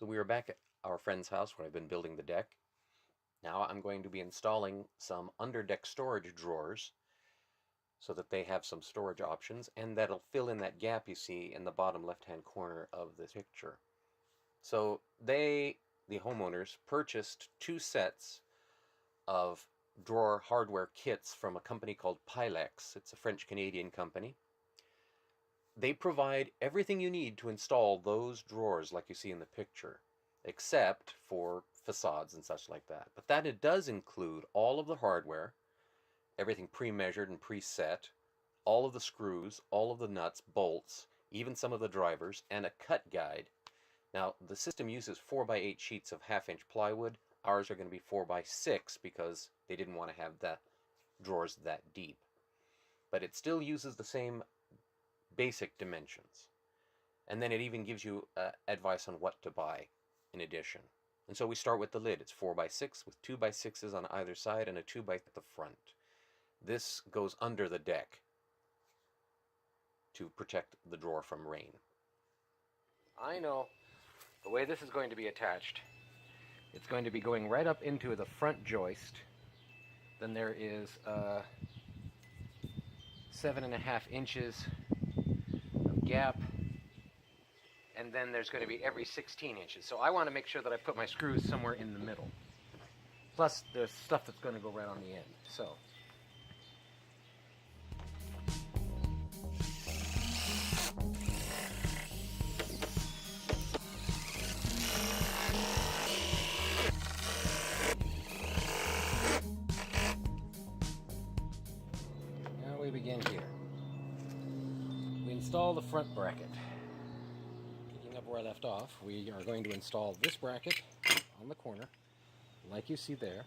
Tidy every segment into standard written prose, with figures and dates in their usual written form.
So we are back at our friend's house where I've been building the deck. Now I'm going to be installing some under-deck storage drawers so that they have some storage options, and that'll fill in that gap you see in the bottom left-hand corner of this picture. So the homeowners, purchased 2 sets of drawer hardware kits from a company called Pylex. It's a French-Canadian company. They provide everything you need to install those drawers like you see in the picture, except for facades and such like that. But that it does include all of the hardware, everything pre-measured and preset, all of the screws, all of the nuts, bolts, even some of the drivers, and a cut guide. Now, the system uses 4x8 sheets of 1/2-inch plywood. Ours are going to be 4x6 because they didn't want to have the drawers that deep. But it still uses the same basic dimensions. And then it even gives you advice on what to buy in addition. And so we start with the lid. It's 4x6 with 2x6s on either side and a 2x at the front. This goes under the deck to protect the drawer from rain. I know the way this is going to be attached. It's going to be going right up into the front joist. Then there is 7.5 inches of gap, and then there's going to be every 16 inches. So I want to make sure that I put my screws somewhere in the middle. Plus there's stuff that's going to go right on the end. So now we begin here. We install the front bracket. Picking up where I left off, we are going to install this bracket on the corner, like you see there,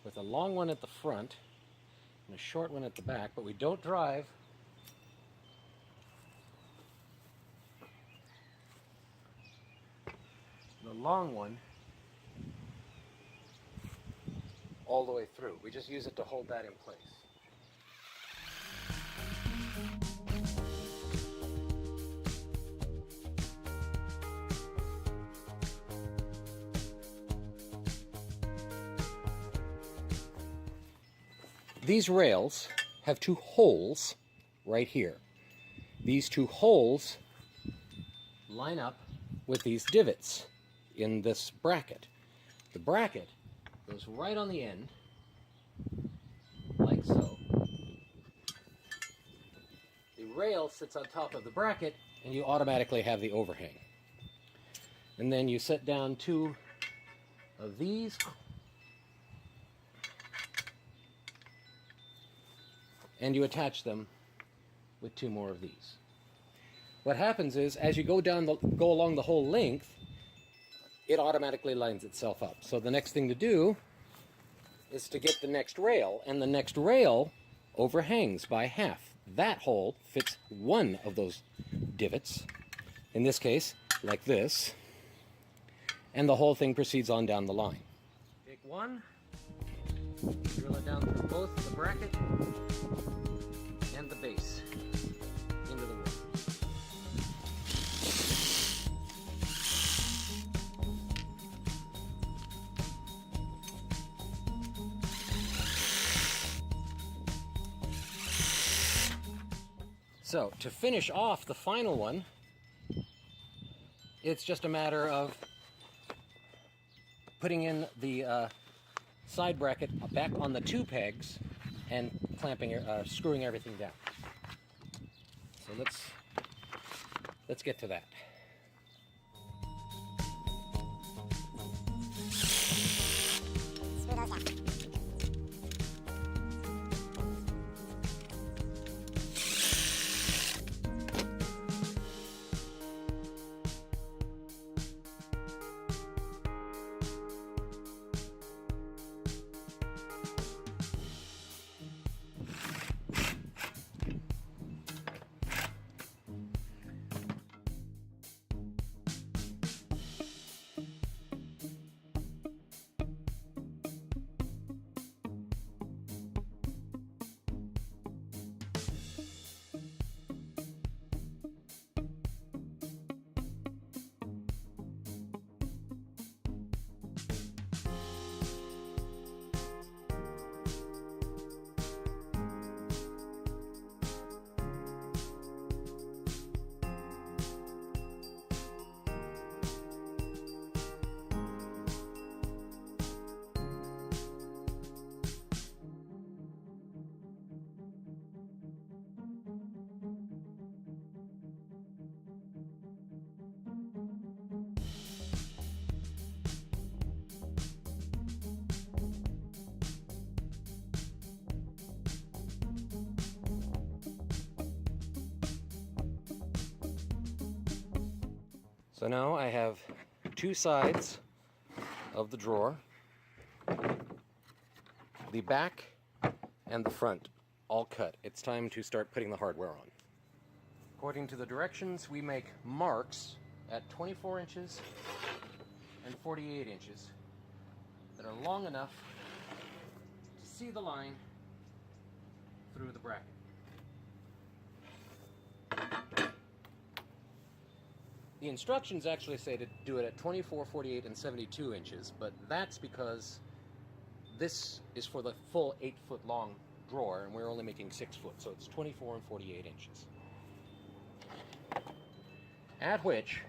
with a long one at the front and a short one at the back, but we don't drive the long one all the way through. We just use it to hold that in place. These rails have 2 holes right here. These 2 holes line up with these divots in this bracket. The bracket goes right on the end, like so. The rail sits on top of the bracket, and you automatically have the overhang. And then you set down 2 of these, and you attach them with 2 more of these. What happens is, as you go along the whole length, it automatically lines itself up. So the next thing to do is to get the next rail, and the next rail overhangs by half. That hole fits 1 of those divots, in this case, like this, and the whole thing proceeds on down the line. Take 1, drill it down through both the bracket and the base into the wood. So to finish off the final one, it's just a matter of putting in the side bracket back on the 2 pegs and clamping, screwing everything down. So let's get to that. Screw those down. So now I have two sides of the drawer, the back and the front all cut. It's time to start putting the hardware on. According to the directions, we make marks at 24 inches and 48 inches that are long enough to see the line through the bracket. The instructions actually say to do it at 24, 48, and 72 inches, but that's because this is for the full 8-foot long drawer, and we're only making 6 foot, so it's 24 and 48 inches. At which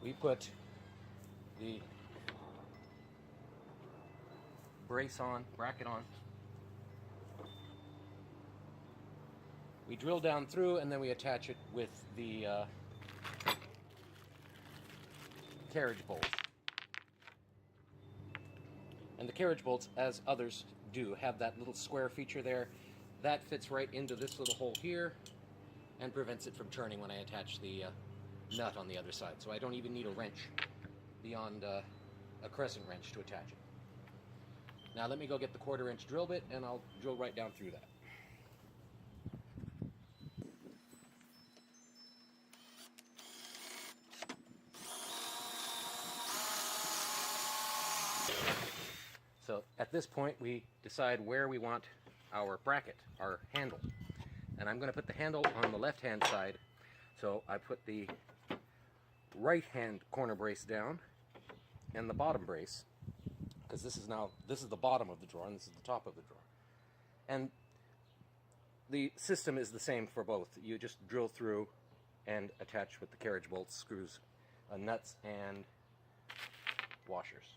we put the brace on, bracket on. We drill down through, and then we attach it with the carriage bolts. And the carriage bolts, as others do, have that little square feature there. That fits right into this little hole here and prevents it from turning when I attach the nut on the other side. So I don't even need a wrench beyond a crescent wrench to attach it. Now let me go get the 1/4 inch drill bit and I'll drill right down through that. So at this point we decide where we want our bracket, our handle. And I'm going to put the handle on the left hand side. So I put the right hand corner brace down and the bottom brace, because this is the bottom of the drawer and this is the top of the drawer. And the system is the same for both. You just drill through and attach with the carriage bolts, screws, nuts, and washers.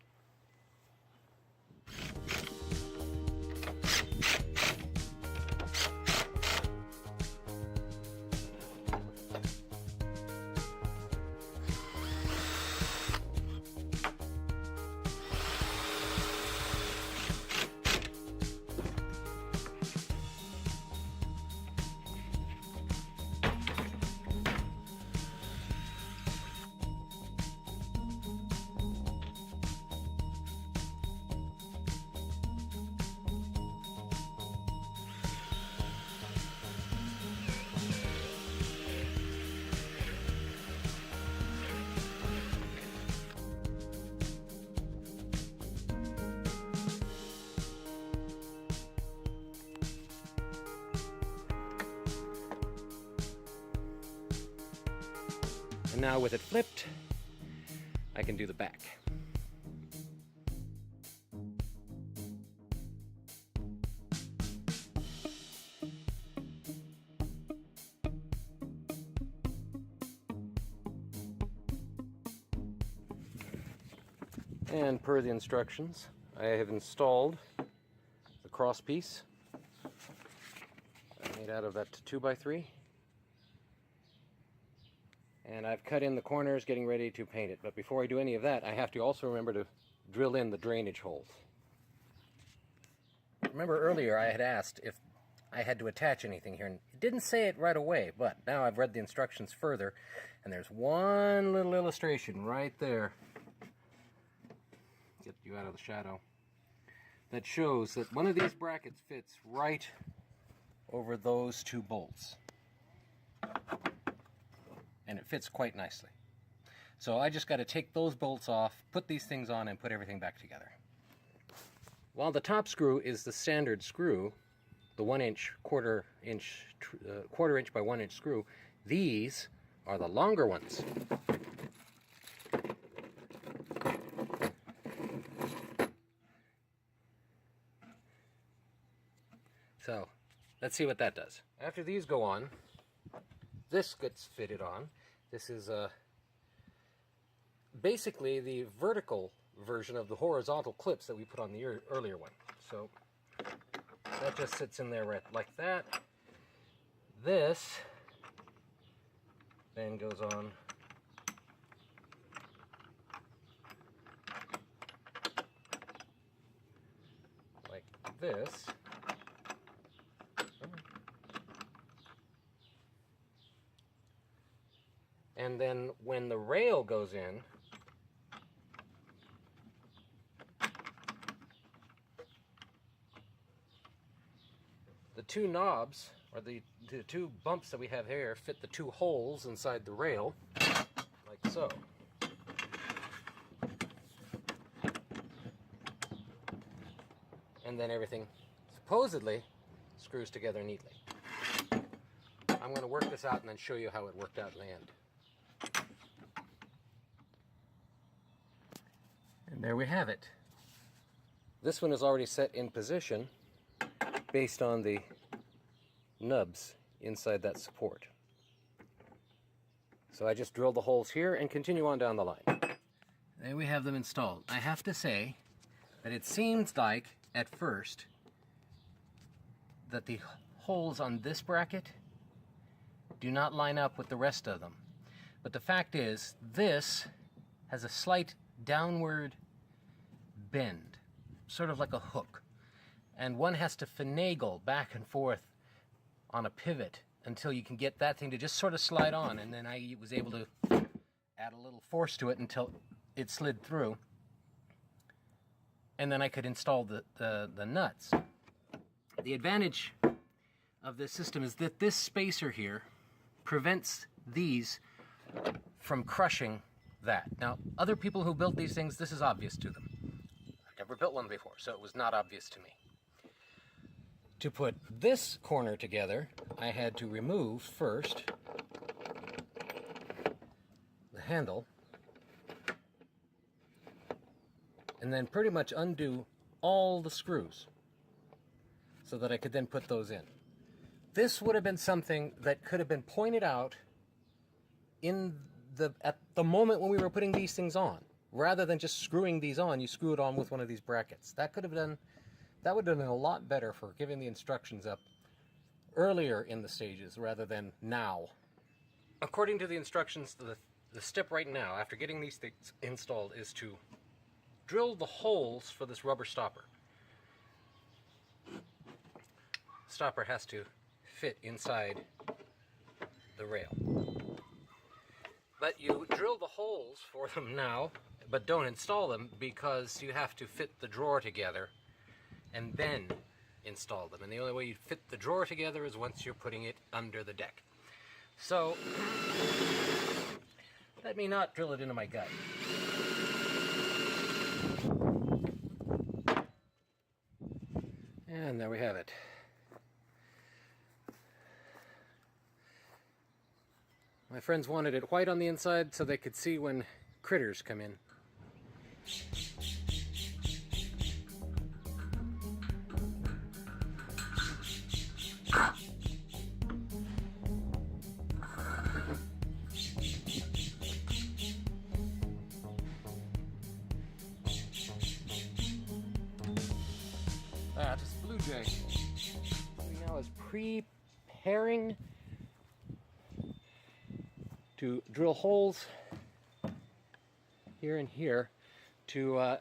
And now with it flipped, I can do the back. And per the instructions, I have installed the cross piece made out of that 2x3. And I've cut in the corners, getting ready to paint it. But before I do any of that, I have to also remember to drill in the drainage holes. Remember earlier I had asked if I had to attach anything here, and it didn't say it right away, but now I've read the instructions further, and there's one little illustration right there, get you out of the shadow, that shows that one of these brackets fits right over those two bolts. And it fits quite nicely. So I just got to take those bolts off, put these things on, and put everything back together. While the top screw is the standard screw, the 1-inch, quarter inch by 1-inch screw, these are the longer ones. So let's see what that does. After these go on, this gets fitted on. This is basically the vertical version of the horizontal clips that we put on the earlier one. So that just sits in there right like that. This then goes on like this. And then when the rail goes in, the two knobs, or the two bumps that we have here, fit the two holes inside the rail, like so. And then everything supposedly screws together neatly. I'm going to work this out and then show you how it worked out in the end. And there we have it. This one is already set in position based on the nubs inside that support. So I just drill the holes here and continue on down the line. There we have them installed. I have to say that it seems like, at first, that the holes on this bracket do not line up with the rest of them. But the fact is, this has a slight downward bend, sort of like a hook. And one has to finagle back and forth on a pivot until you can get that thing to just sort of slide on. And then I was able to add a little force to it until it slid through. And then I could install the nuts. The advantage of this system is that this spacer here prevents these from crushing that. Now, other people who built these things, this is obvious to them. I've never built one before, so it was not obvious to me. To put this corner together, I had to remove first the handle, and then pretty much undo all the screws so that I could then put those in. This would have been something that could have been pointed out at the moment when we were putting these things on. Rather than just screwing these on, you screw it on with one of these brackets. That would have been a lot better for giving the instructions up earlier in the stages rather than now. According to the instructions, the step right now, after getting these things installed, is to drill the holes for this rubber stopper. Stopper has to fit inside the rail. But you drill the holes for them now, but don't install them because you have to fit the drawer together and then install them. And the only way you fit the drawer together is once you're putting it under the deck. So, let me not drill it into my gut. And there we have it. My friends wanted it white on the inside so they could see when critters come in. That is Blue Jay. He now is preparing to drill holes here and here to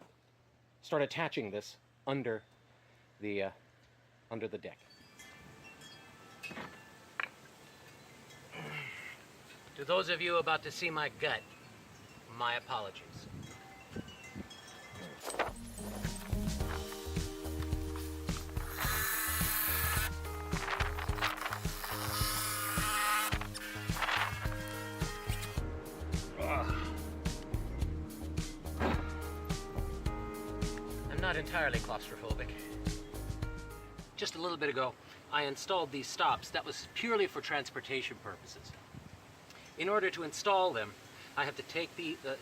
start attaching this under the deck. To those of you about to see my gut, my apologies. I'm not entirely claustrophobic. Just a little bit ago, I installed these stops. That was purely for transportation purposes. In order to install them, I have to take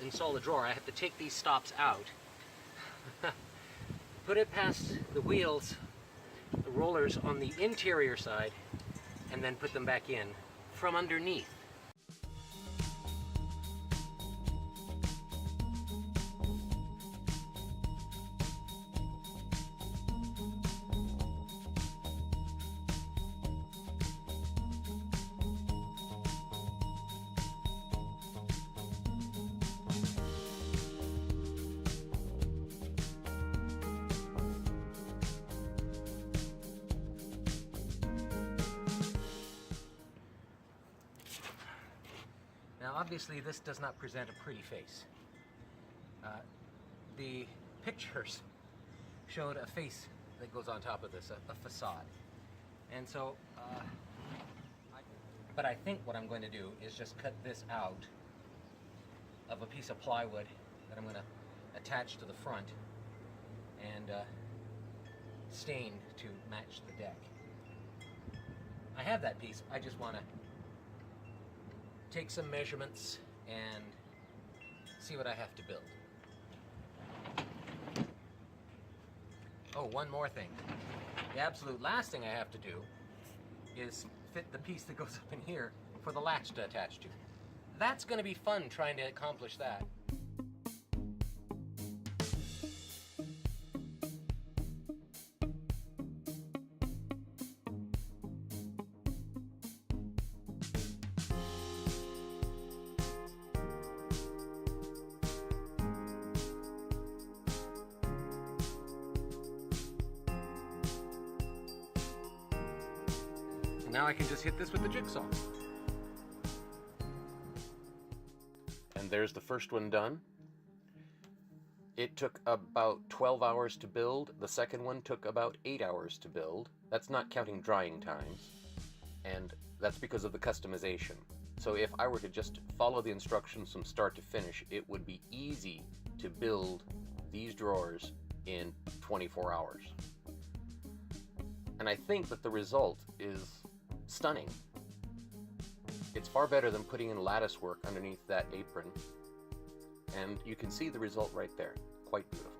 install the drawer. I have to take these stops out, put it past the wheels, the rollers on the interior side, and then put them back in from underneath. Now obviously this does not present a pretty face. The pictures showed a face that goes on top of this, a facade. And so, but I think what I'm going to do is just cut this out of a piece of plywood that I'm going to attach to the front and stain to match the deck. I have that piece, I just want to take some measurements and see what I have to build. Oh, one more thing. The absolute last thing I have to do is fit the piece that goes up in here for the latch to attach to. That's going to be fun trying to accomplish that. Now I can just hit this with the jigsaw. And there's the first one done. It took about 12 hours to build. The second one took about 8 hours to build. That's not counting drying times. And that's because of the customization. So if I were to just follow the instructions from start to finish, it would be easy to build these drawers in 24 hours. And I think that the result is stunning. It's far better than putting in lattice work underneath that apron, and you can see the result right there. Quite beautiful.